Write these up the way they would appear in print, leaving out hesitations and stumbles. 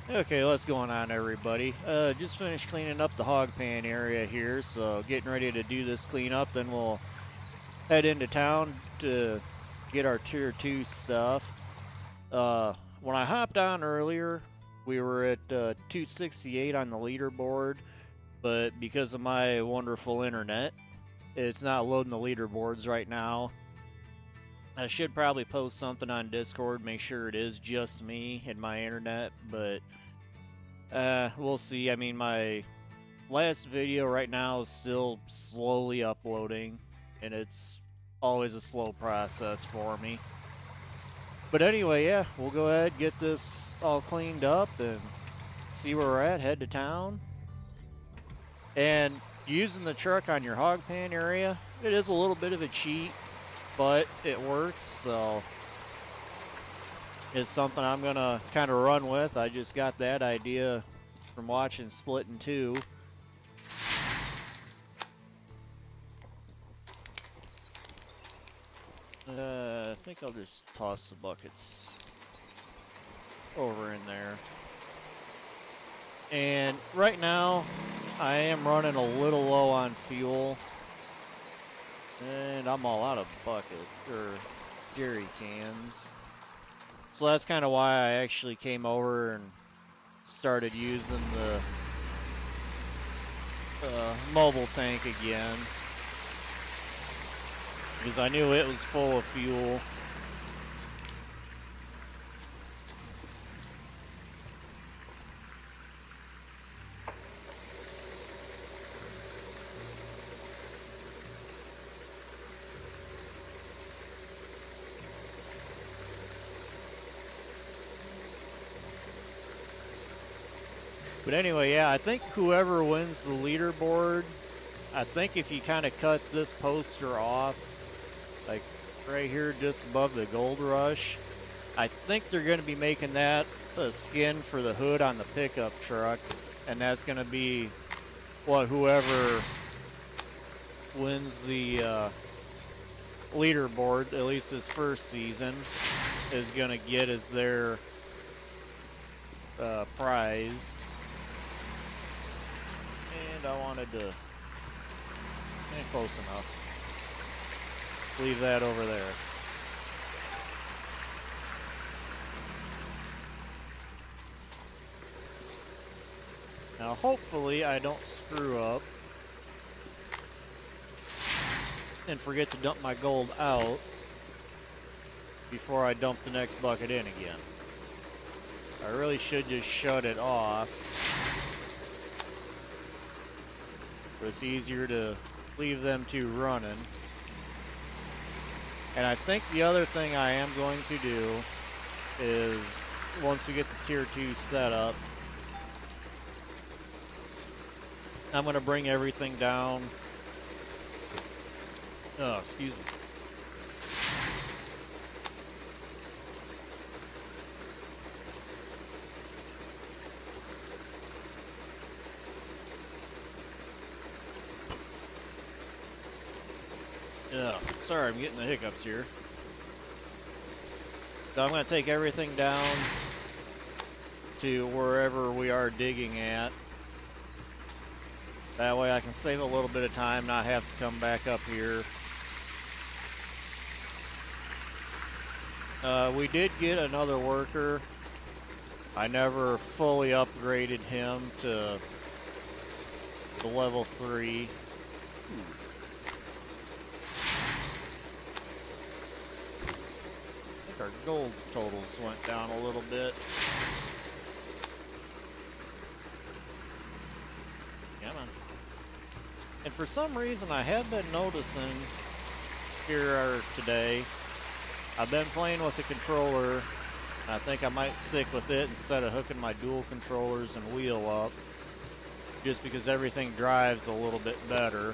Okay, what's going on, everybody? Just finished cleaning up the hog pan area here, so getting ready to do this cleanup. Then we'll head into town to get our tier 2 stuff. When I hopped on earlier, we were at 268 on the leaderboard, but because of my wonderful internet, it's not loading the leaderboards right now. I should probably post something on Discord, make sure it is just me and my internet, but we'll see. I mean, my last video right now is still slowly uploading, and it's always a slow process for me. But anyway, yeah, we'll go ahead, get this all cleaned up, and see where we're at, head to town. And using the truck on your hog pan area, it is a little bit of a cheat, but it works, so it's something I'm gonna kind of run with. I just got that idea from watching Splitting 2. I think I'll just toss the buckets over in there. And right now, I am running a little low on fuel. And I'm all out of buckets, or jerry cans. So that's kind of why I actually came over and started using the mobile tank again. Because I knew it was full of fuel. But anyway, yeah, I think whoever wins the leaderboard, I think if you kind of cut this poster off, like right here just above the Gold Rush, I think they're going to be making that a skin for the hood on the pickup truck, and that's going to be what whoever wins the leaderboard, at least this first season, is going to get as their prize. And I wanted to, close enough, leave that over there. Now hopefully I don't screw up and forget to dump my gold out before I dump the next bucket in again. I really should just shut it off. But it's easier to leave them two running. And I think the other thing I am going to do is, once we get the tier 2 set up, I'm going to bring everything down. Oh, excuse me. Yeah, sorry, I'm getting the hiccups here. So I'm going to take everything down to wherever we are digging at. That way I can save a little bit of time, not have to come back up here. We did get another worker. I never fully upgraded him to the level 3. I think our gold totals went down a little bit. Come on. And for some reason I have been noticing here today, I've been playing with the controller. I think I might stick with it instead of hooking my dual controllers and wheel up, just because everything drives a little bit better.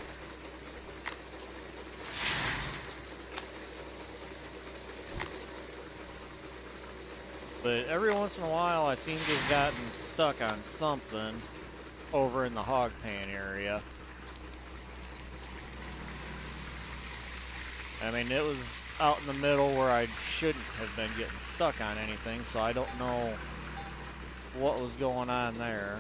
But every once in a while I seem to have gotten stuck on something over in the hog pan area. I mean, it was out in the middle where I shouldn't have been getting stuck on anything, so I don't know what was going on there.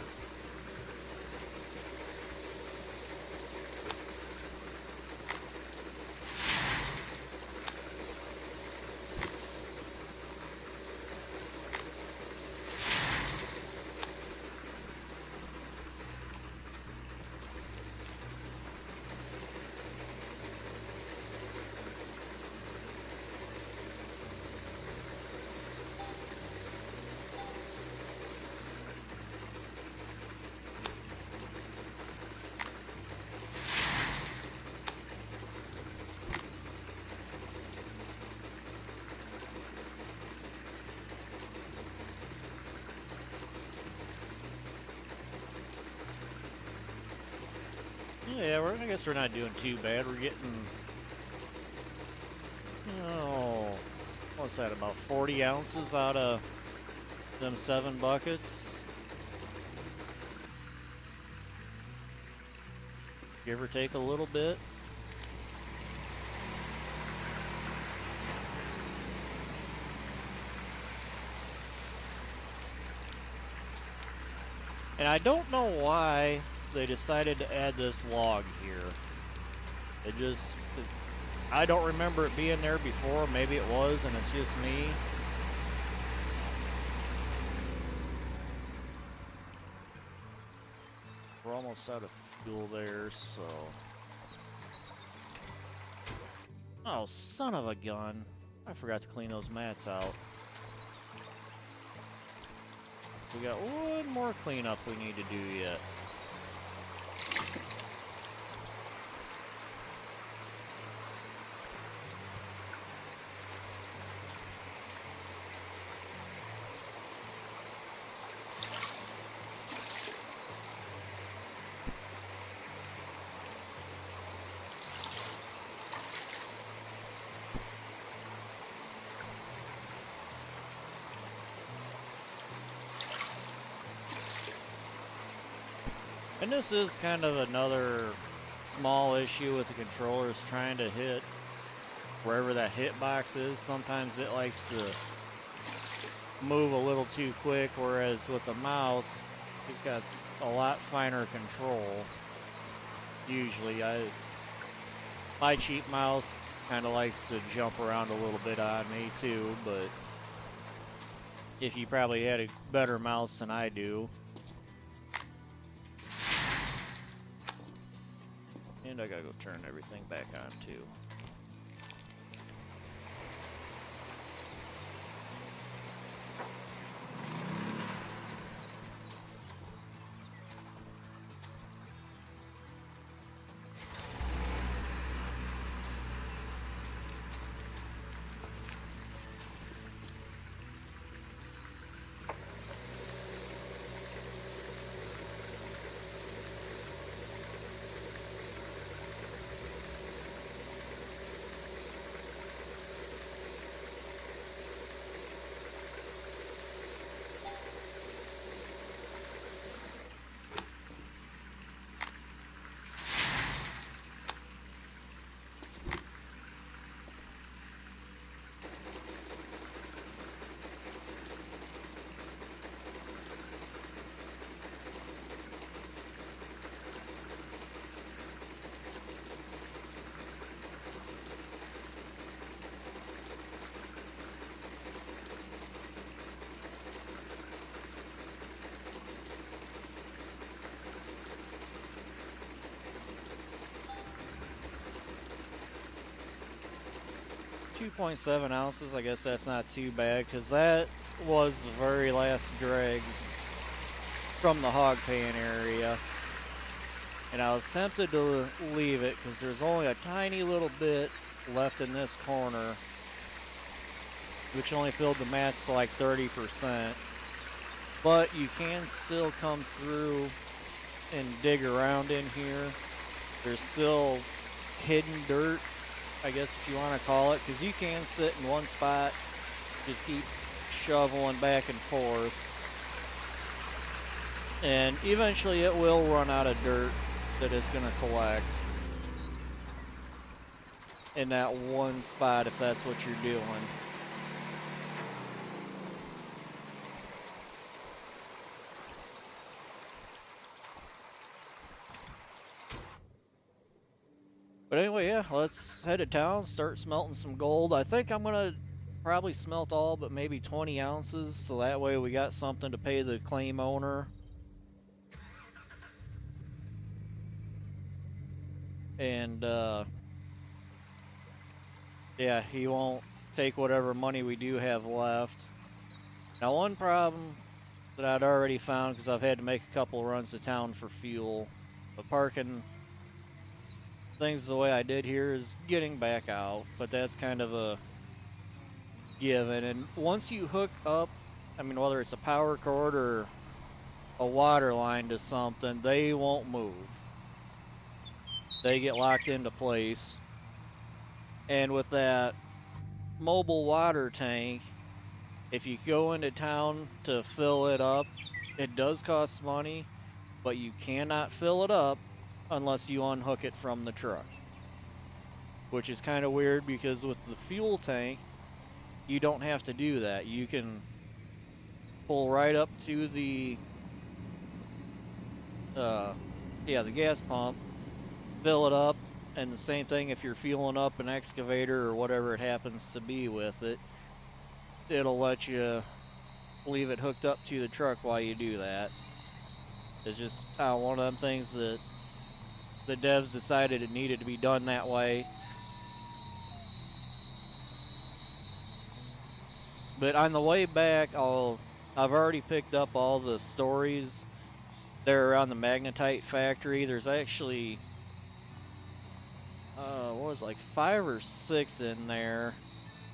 Yeah, I guess we're not doing too bad. We're getting, oh, what's that, about 40 ounces out of them 7 buckets? Give or take a little bit. And I don't know why they decided to add this log here. I don't remember it being there before. Maybe it was and it's just me. We're almost out of fuel there, so. Oh, son of a gun. I forgot to clean those mats out. We got one more cleanup we need to do yet. And this is kind of another small issue with the controllers trying to hit wherever that hitbox is. Sometimes it likes to move a little too quick, whereas with the mouse, it's got a lot finer control. Usually, my cheap mouse kind of likes to jump around a little bit on me too, but if you probably had a better mouse than I do. And I gotta go turn everything back on too. .7 ounces, I guess that's not too bad, because that was the very last dregs from the hog pan area. And I was tempted to leave it, because there's only a tiny little bit left in this corner, which only filled the mats to like 30%. But you can still come through and dig around in here. There's still hidden dirt, I guess if you want to call it, because you can sit in one spot, just keep shoveling back and forth, and eventually it will run out of dirt that it's going to collect in that one spot if that's what you're doing. But anyway, yeah, let's head to town, start smelting some gold. I think I'm gonna probably smelt all but maybe 20 ounces, so that way we got something to pay the claim owner. And yeah, he won't take whatever money we do have left. Now, one problem that I'd already found, because I've had to make a couple runs to town for fuel, but parking things the way I did here is getting back out, but that's kind of a given. And once you hook up, I mean, whether it's a power cord or a water line to something, they won't move. They get locked into place. And with that mobile water tank, if you go into town to fill it up, it does cost money, but you cannot fill it up unless you unhook it from the truck. Which is kind of weird because with the fuel tank, you don't have to do that. You can pull right up to the the gas pump, fill it up, and the same thing if you're fueling up an excavator or whatever it happens to be with it, it'll let you leave it hooked up to the truck while you do that. It's just one of them things that the devs decided it needed to be done that way. But on the way back, I've already picked up all the stories there around the magnetite factory. There's actually what was it, like 5 or 6 in there,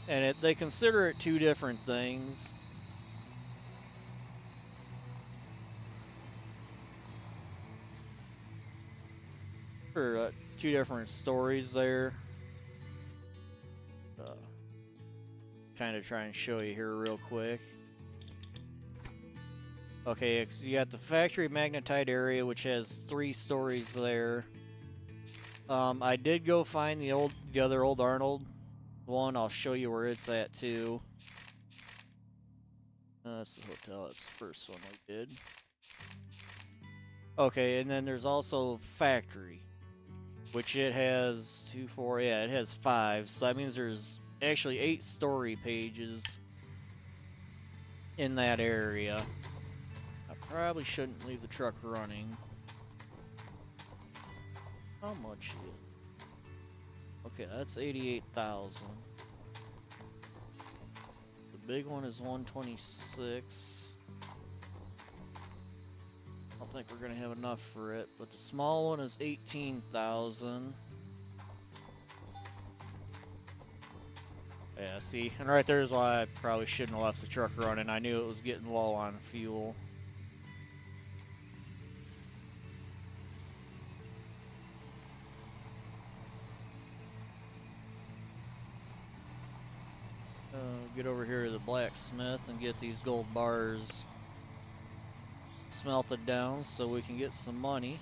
and they consider it 2 different things. Or 2 different stories there. Kind of try and show you here real quick. Okay, so you got the factory magnetite area, which has 3 stories there. I did go find the other old Arnold one. I'll show you where it's at too. That's the hotel. That's the first one we did. Okay, and then there's also factory, which it has 2, 4. Yeah, it has 5. So that means there's actually 8 story pages in that area. I probably shouldn't leave the truck running. How much is it? Okay, that's 88,000. The big one is 126. I don't think we're gonna have enough for it, but the small one is 18,000. Yeah, see, and right there is why I probably shouldn't have left the truck running. I knew it was getting low on fuel. Get over here to the blacksmith and get these gold bars smelted down so we can get some money.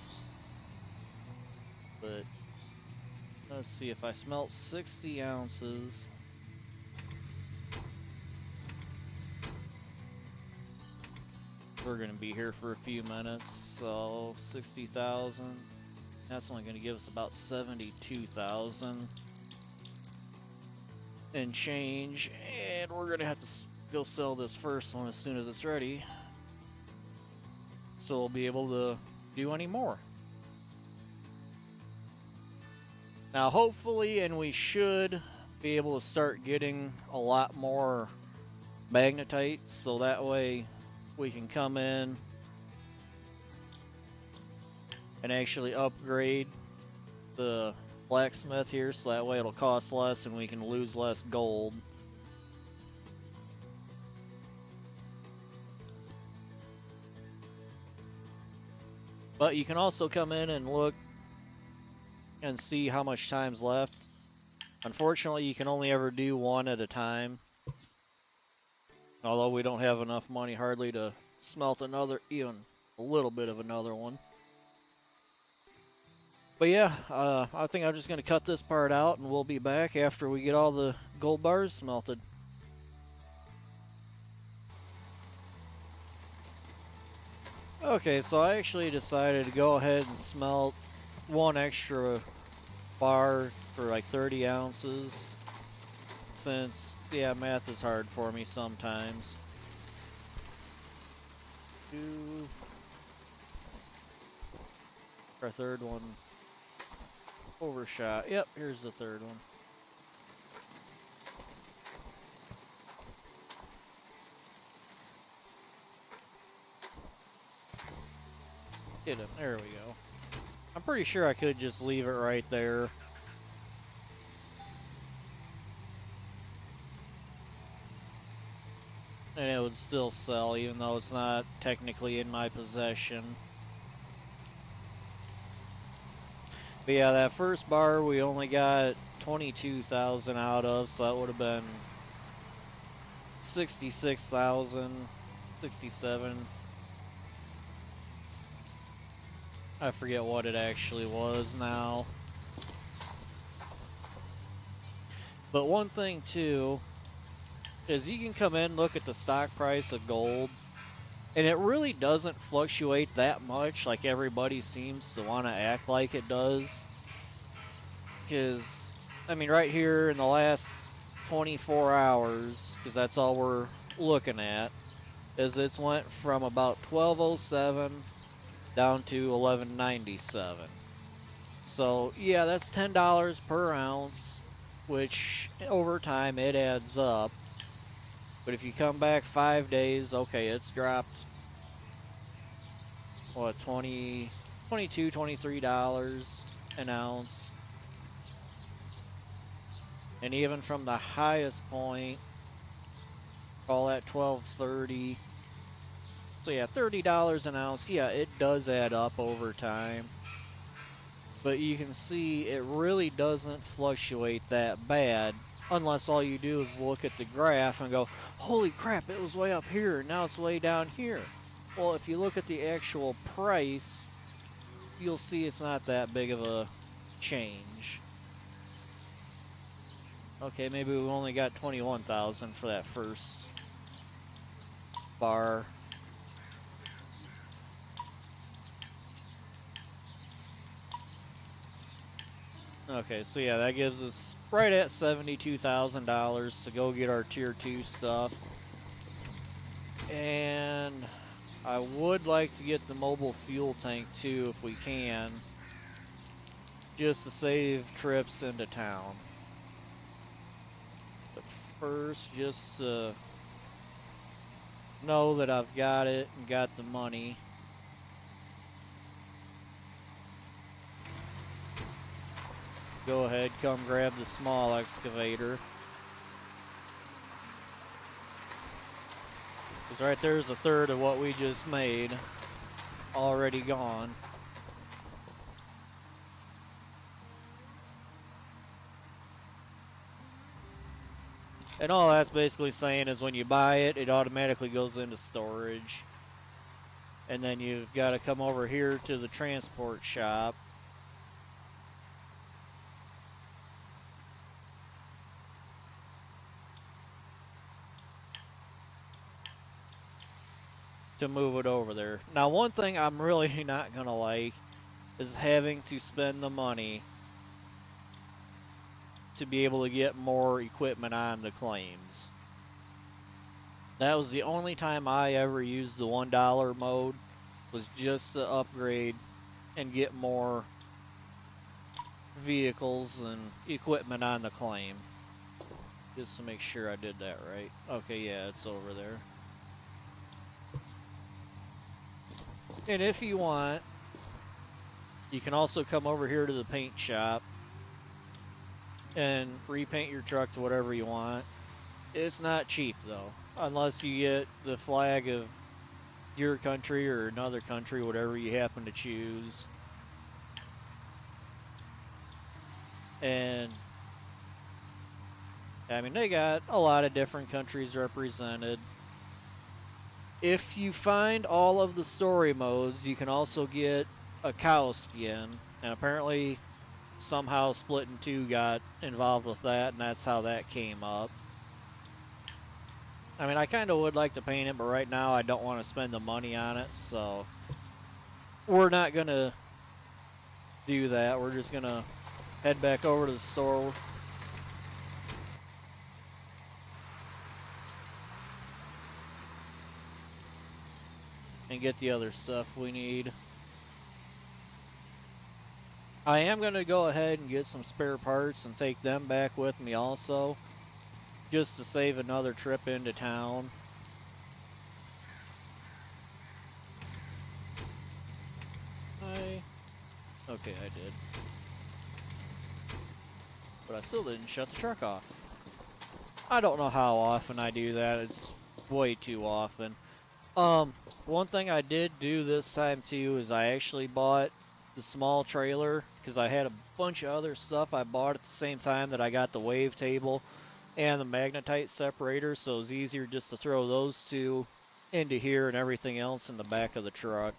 But let's see, if I smelt 60 ounces, we're gonna be here for a few minutes. So 60,000, that's only gonna give us about 72,000 and change, and we're gonna have to go sell this first one as soon as it's ready, so we'll be able to do any more. Now hopefully, and we should be able to start getting a lot more magnetite, so that way we can come in and actually upgrade the blacksmith here, so that way it'll cost less and we can lose less gold. But you can also come in and look and see how much time's left. Unfortunately, you can only ever do one at a time, although we don't have enough money hardly to smelt another, even a little bit of another one. But yeah, I think I'm just going to cut this part out, and we'll be back after we get all the gold bars smelted. Okay, so I actually decided to go ahead and smelt one extra bar for like 30 ounces. Since, yeah, math is hard for me sometimes. Our third one overshot. Yep, here's the third one. Get him. There we go. I'm pretty sure I could just leave it right there. And it would still sell, even though it's not technically in my possession. But yeah, that first bar we only got 22,000 out of, so that would have been 66,000, 67. I forget what it actually was now. But one thing too is you can come in and look at the stock price of gold, and it really doesn't fluctuate that much like everybody seems to want to act like it does. Because, I mean, right here in the last 24 hours, because that's all we're looking at, is it's went from about 1207 down to 1197. So yeah, that's $10 per ounce, which over time it adds up. But if you come back 5 days, okay, it's dropped, what, $22, $23 an ounce. And even from the highest point, call that 1230. So yeah, $30 an ounce. Yeah, it does add up over time. But you can see it really doesn't fluctuate that bad, unless all you do is look at the graph and go, holy crap, it was way up here, now it's way down here. Well, if you look at the actual price, you'll see it's not that big of a change. Okay, maybe we only got 21,000 for that first bar. Okay, so yeah, that gives us right at $72,000 to go get our tier 2 stuff. And I would like to get the mobile fuel tank too if we can, just to save trips into town. But first, just to know that I've got it and got the money. Go ahead, come grab the small excavator. Because right there's a third of what we just made already gone. And all that's basically saying is when you buy it, it automatically goes into storage. And then you've got to come over here to the transport shop. To move it over there. Now, one thing I'm really not gonna like is having to spend the money to be able to get more equipment on the claims. That was the only time I ever used the $1 mode, was just to upgrade and get more vehicles and equipment on the claim. Just to make sure I did that right. Okay, yeah, it's over there. And if you want, you can also come over here to the paint shop and repaint your truck to whatever you want. It's not cheap though, unless you get the flag of your country or another country, whatever you happen to choose. And I mean, they got a lot of different countries represented. If you find all of the story modes, you can also get a cow skin, and apparently somehow Splitting 2 got involved with that, and that's how that came up. I mean, I kind of would like to paint it, but right now I don't want to spend the money on it, so we're not going to do that. We're just going to head back over to the store. And get the other stuff we need. I am going to go ahead and get some spare parts and take them back with me also, just to save another trip into town. Okay, I did. But I still didn't shut the truck off. I don't know how often I do that. It's way too often. One thing I did do this time too is I actually bought the small trailer because I had a bunch of other stuff I bought at the same time that I got the wave table and the magnetite separator, so it was easier just to throw those two into here and everything else in the back of the truck.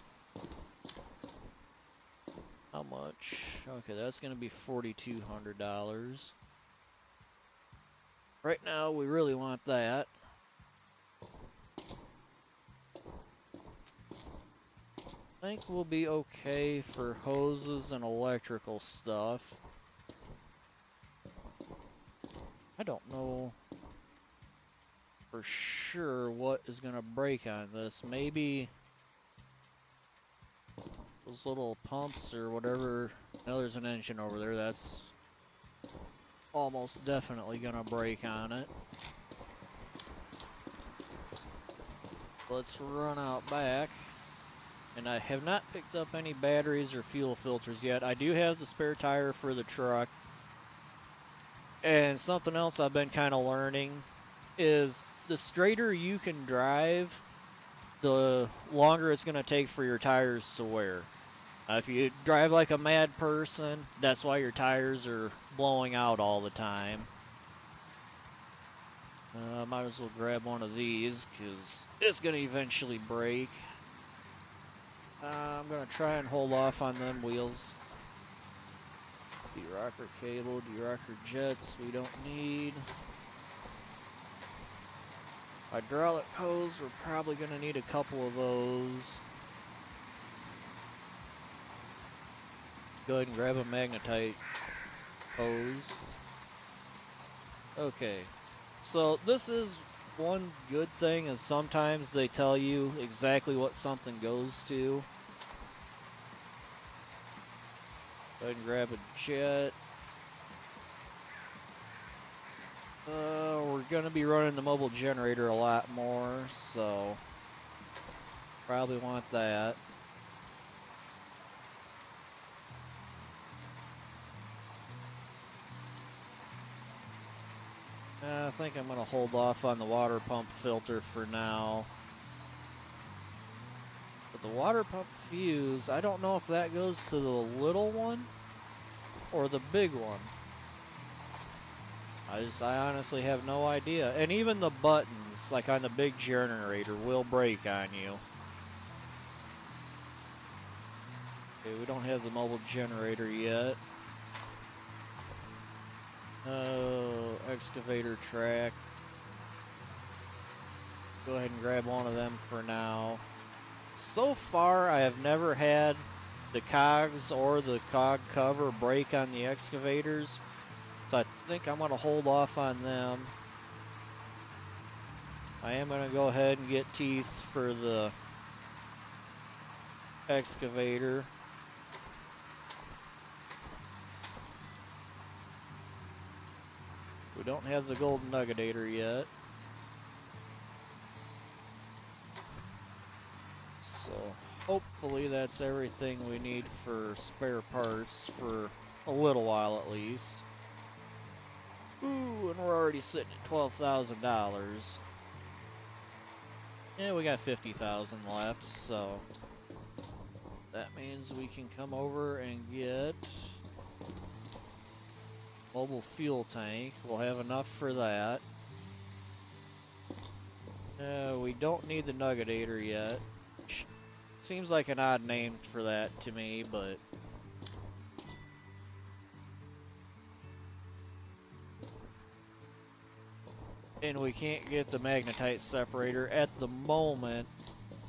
How much? Okay, that's going to be $4,200. Right now, we really want that. I think we'll be okay for hoses and electrical stuff. I don't know for sure what is going to break on this. Maybe those little pumps or whatever. Now there's an engine over there. That's almost definitely going to break on it. Let's run out back. And I have not picked up any batteries or fuel filters yet. I do have the spare tire for the truck. And something else I've been kind of learning is the straighter you can drive, the longer it's going to take for your tires to wear. If you drive like a mad person, that's why your tires are blowing out all the time. Might as well grab one of these because it's going to eventually break. I'm going to try and hold off on them wheels. De-rocker cable, de-rocker jets we don't need. Hydraulic hose, we're probably going to need a couple of those. Go ahead and grab a magnetite hose. Okay, so this is one good thing is sometimes they tell you exactly what something goes to. Go ahead and grab a jet. We're going to be running the mobile generator a lot more, so probably want that. I think I'm going to hold off on the water pump filter for now. But the water pump fuse, I don't know if that goes to the little one or the big one. I honestly have no idea. And even the buttons, like on the big generator, will break on you. Okay, we don't have the mobile generator yet. Oh, excavator track. Go ahead and grab one of them for now. So far, I have never had the cogs or the cog cover break on the excavators, so I think I'm going to hold off on them. I am going to go ahead and get teeth for the excavator. We don't have the golden nuggetator yet. So hopefully that's everything we need for spare parts for a little while at least. Ooh, and we're already sitting at $12,000. Yeah, we got 50,000 left, so that means we can come over and get mobile fuel tank. We'll have enough for that. We don't need the nuggetator yet. Seems like an odd name for that to me, but and we can't get the magnetite separator at the moment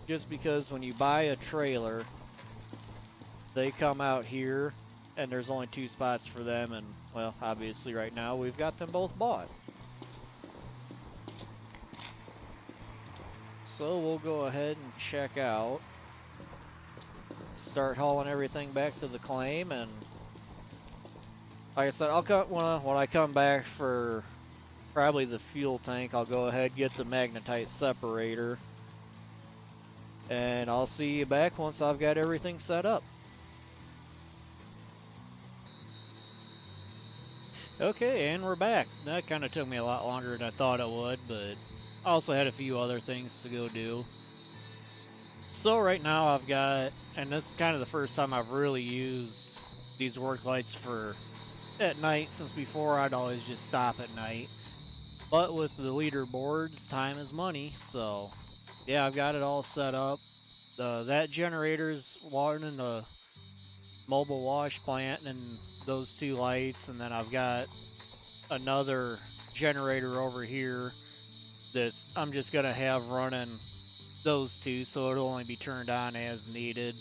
just because when you buy a trailer they come out here and there's only 2 spots for them, and well, obviously right now we've got them both bought. So we'll go ahead and check out, start hauling everything back to the claim, and like I said, I'll come when I come back for probably the fuel tank. I'll go ahead and get the magnetite separator, and I'll see you back once I've got everything set up. Okay, and we're back. That kind of took me a lot longer than I thought it would, but I also had a few other things to go do. So right now I've got, and this is kind of the first time I've really used these work lights for at night, since before I'd always just stop at night. But with the leaderboards, time is money, so yeah, I've got it all set up. That generator's running the mobile wash plant and those 2 lights, and then I've got another generator over here that's I'm just gonna have running those 2, so it'll only be turned on as needed.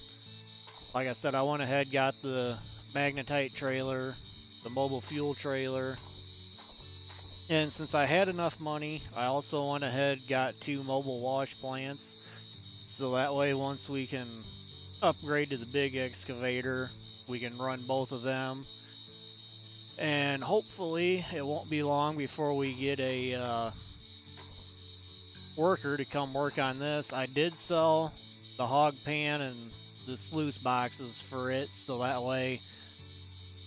Like I said, I went ahead, got the magnetite trailer, the mobile fuel trailer, and since I had enough money, I also went ahead, got 2 mobile wash plants, so that way once we can upgrade to the big excavator, we can run both of them, and hopefully it won't be long before we get a worker to come work on this. I did sell the hog pan and the sluice boxes for it, so that way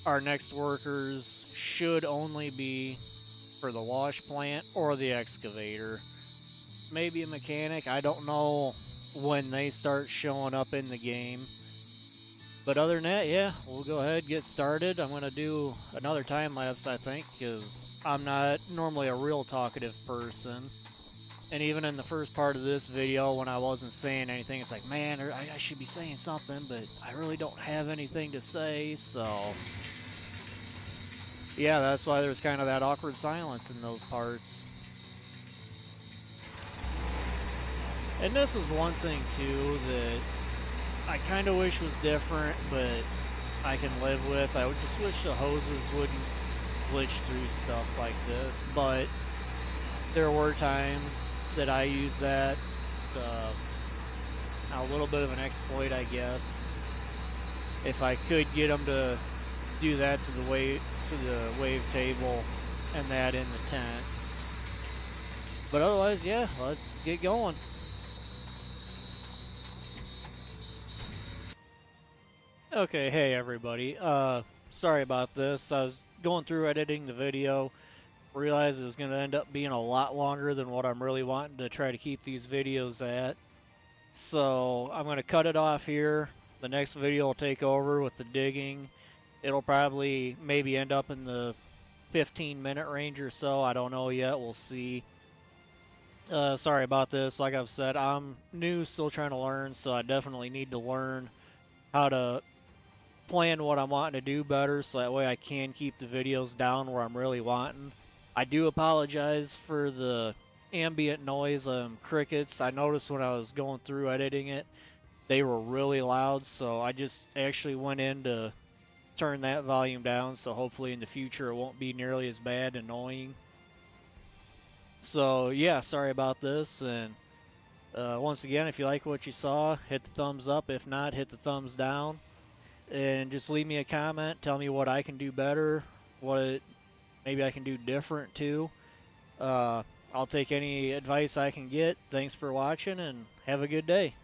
our next workers should only be for the wash plant or the excavator. Maybe a mechanic, I don't know when they start showing up in the game. But other than that, yeah, we'll go ahead and get started. I'm going to do another time lapse, I think, because I'm not normally a real talkative person. And even in the first part of this video, when I wasn't saying anything, it's like, man, I should be saying something, but I really don't have anything to say, so yeah, that's why there's kind of that awkward silence in those parts. And this is one thing, too, that I kind of wish was different, but I can live with. I would just wish the hoses wouldn't glitch through stuff like this, but there were times that I used that, a little bit of an exploit, I guess. If I could get them to do that to the wave table and that in the tent. But otherwise, yeah, let's get going. Okay, hey everybody. Sorry about this. I was going through editing the video, realized it was going to end up being a lot longer than what I'm really wanting to try to keep these videos at. So I'm going to cut it off here. The next video will take over with the digging. It'll probably maybe end up in the 15-minute range or so. I don't know yet. We'll see. Sorry about this. Like I've said, I'm new, still trying to learn, so I definitely need to learn how to plan what I'm wanting to do better, so that way I can keep the videos down where I'm really wanting. I do apologize for the ambient noise, crickets. I noticed when I was going through editing it, they were really loud, so I just actually went in to turn that volume down, so hopefully in the future it won't be nearly as bad and annoying. So yeah, sorry about this, and once again, if you like what you saw, hit the thumbs up. If not, hit the thumbs down. And just leave me a comment. Tell me what I can do better. Maybe I can do different too. I'll take any advice I can get. Thanks for watching and have a good day.